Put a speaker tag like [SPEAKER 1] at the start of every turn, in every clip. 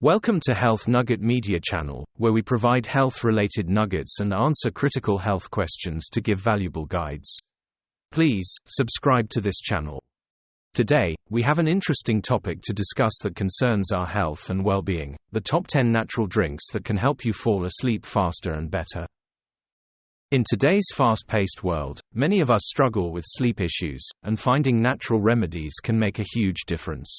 [SPEAKER 1] Welcome to Health Nugget Media Channel, where we provide health-related nuggets and answer critical health questions to give valuable guides. Please, subscribe to this channel. Today, we have an interesting topic to discuss that concerns our health and well-being: the top 10 natural drinks that can help you fall asleep faster and better. In today's fast-paced world, many of us struggle with sleep issues, and finding natural remedies can make a huge difference.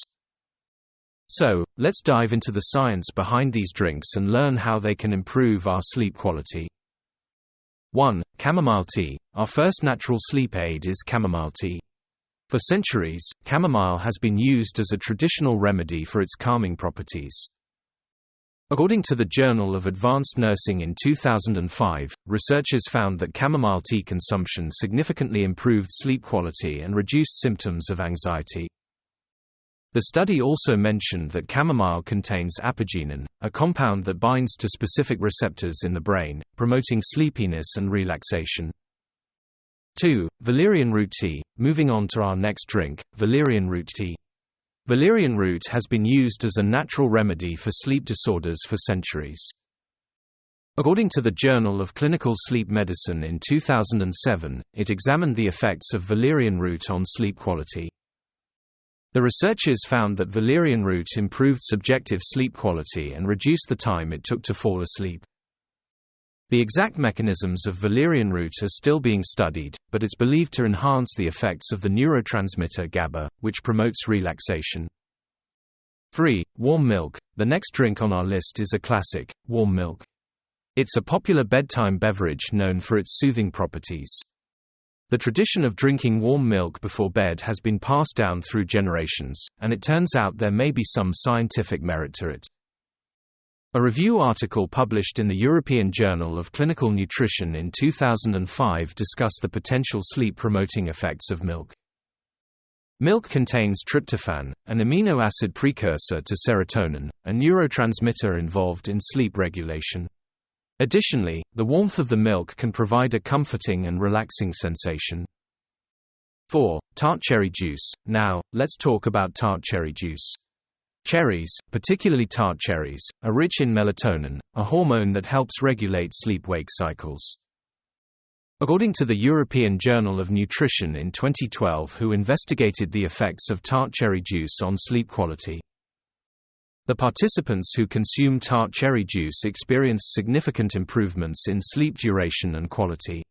[SPEAKER 1] So, let's dive into the science behind these drinks and learn how they can improve our sleep quality. 1. Chamomile tea. Our first natural sleep aid is chamomile tea. For centuries, chamomile has been used as a traditional remedy for its calming properties. According to the Journal of Advanced Nursing in 2005, researchers found that chamomile tea consumption significantly improved sleep quality and reduced symptoms of anxiety. The study also mentioned that chamomile contains apigenin, a compound that binds to specific receptors in the brain, promoting sleepiness and relaxation. 2. Valerian Root Tea. Moving on to our next drink, Valerian Root Tea. Valerian root has been used as a natural remedy for sleep disorders for centuries. According to the Journal of Clinical Sleep Medicine in 2007, it examined the effects of valerian root on sleep quality. The researchers found that valerian root improved subjective sleep quality and reduced the time it took to fall asleep. The exact mechanisms of valerian root are still being studied, but it's believed to enhance the effects of the neurotransmitter GABA, which promotes relaxation. 3. Warm milk. The next drink on our list is a classic, warm milk. It's a popular bedtime beverage known for its soothing properties. The tradition of drinking warm milk before bed has been passed down through generations, and it turns out there may be some scientific merit to it. A review article published in the European Journal of Clinical Nutrition in 2005 discussed the potential sleep-promoting effects of milk. Milk contains tryptophan, an amino acid precursor to serotonin, a neurotransmitter involved in sleep regulation. Additionally, the warmth of the milk can provide a comforting and relaxing sensation. 4. Tart cherry juice. Now, let's talk about tart cherry juice. Cherries, particularly tart cherries, are rich in melatonin, a hormone that helps regulate sleep-wake cycles. According to the European Journal of Nutrition in 2012, who investigated the effects of tart cherry juice on sleep quality. The participants who consumed tart cherry juice experienced significant improvements in sleep duration and quality.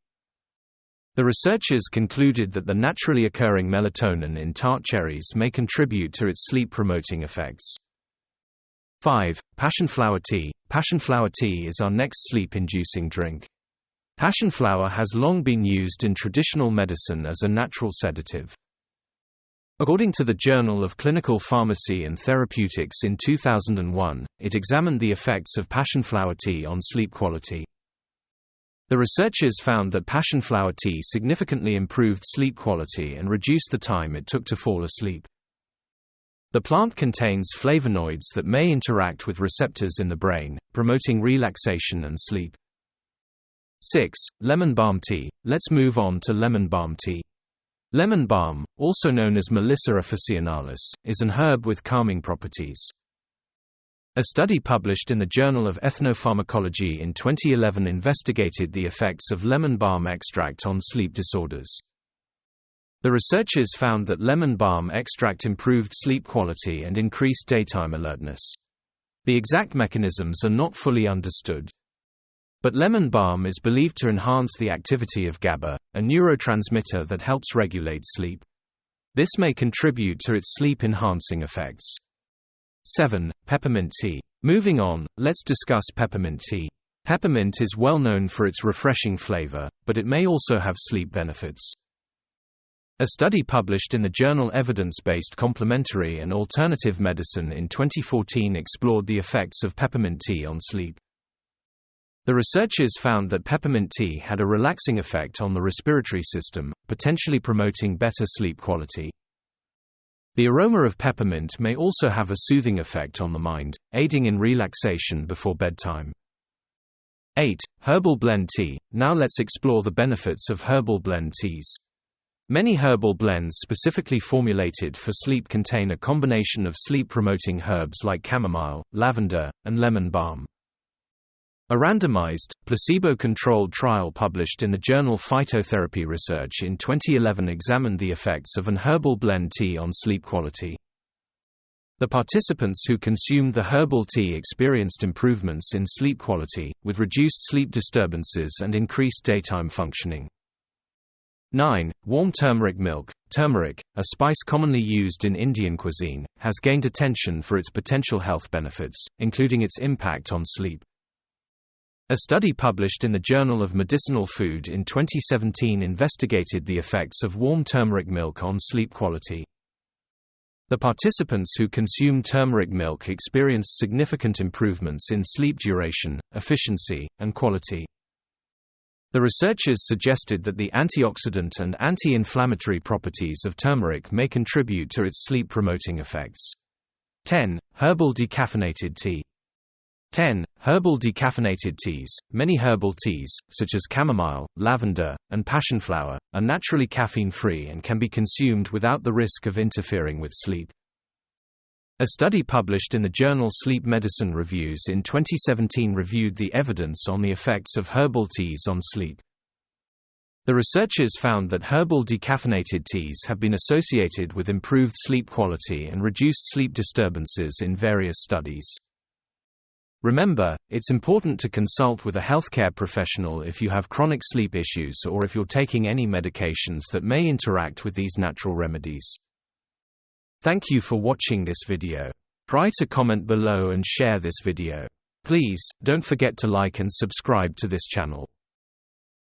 [SPEAKER 1] The researchers concluded that the naturally occurring melatonin in tart cherries may contribute to its sleep-promoting effects. 5. Passionflower tea. Passionflower tea is our next sleep-inducing drink. Passionflower has long been used in traditional medicine as a natural sedative. According to the Journal of Clinical Pharmacy and Therapeutics in 2001, it examined the effects of passionflower tea on sleep quality. The researchers found that passionflower tea significantly improved sleep quality and reduced the time it took to fall asleep. The plant contains flavonoids that may interact with receptors in the brain, promoting relaxation and sleep. 6. Lemon balm tea. Let's move on to lemon balm tea. Lemon balm, also known as Melissa officinalis, is an herb with calming properties. A study published in the Journal of Ethnopharmacology in 2011 investigated the effects of lemon balm extract on sleep disorders. The researchers found that lemon balm extract improved sleep quality and increased daytime alertness. The exact mechanisms are not fully understood. But lemon balm is believed to enhance the activity of GABA, a neurotransmitter that helps regulate sleep. This may contribute to its sleep-enhancing effects. 7. Peppermint tea. Moving on, let's discuss peppermint tea. Peppermint is well known for its refreshing flavor, but it may also have sleep benefits. A study published in the journal Evidence-Based Complementary and Alternative Medicine in 2014 explored the effects of peppermint tea on sleep. The researchers found that peppermint tea had a relaxing effect on the respiratory system, potentially promoting better sleep quality. The aroma of peppermint may also have a soothing effect on the mind, aiding in relaxation before bedtime. 8. Herbal blend tea. Now let's explore the benefits of herbal blend teas. Many herbal blends specifically formulated for sleep contain a combination of sleep-promoting herbs like chamomile, lavender, and lemon balm. A randomized, placebo-controlled trial published in the journal Phytotherapy Research in 2011 examined the effects of an herbal blend tea on sleep quality. The participants who consumed the herbal tea experienced improvements in sleep quality, with reduced sleep disturbances and increased daytime functioning. 9. Warm turmeric milk. Turmeric, a spice commonly used in Indian cuisine, has gained attention for its potential health benefits, including its impact on sleep. A study published in the Journal of Medicinal Food in 2017 investigated the effects of warm turmeric milk on sleep quality. The participants who consumed turmeric milk experienced significant improvements in sleep duration, efficiency, and quality. The researchers suggested that the antioxidant and anti-inflammatory properties of turmeric may contribute to its sleep-promoting effects. 10. Herbal decaffeinated tea. 10. Herbal decaffeinated teas. Many herbal teas, such as chamomile, lavender, and passionflower, are naturally caffeine-free and can be consumed without the risk of interfering with sleep. A study published in the journal Sleep Medicine Reviews in 2017 reviewed the evidence on the effects of herbal teas on sleep. The researchers found that herbal decaffeinated teas have been associated with improved sleep quality and reduced sleep disturbances in various studies. Remember, it's important to consult with a healthcare professional if you have chronic sleep issues or if you're taking any medications that may interact with these natural remedies. Thank you for watching this video. Try to comment below and share this video. Please, don't forget to like and subscribe to this channel.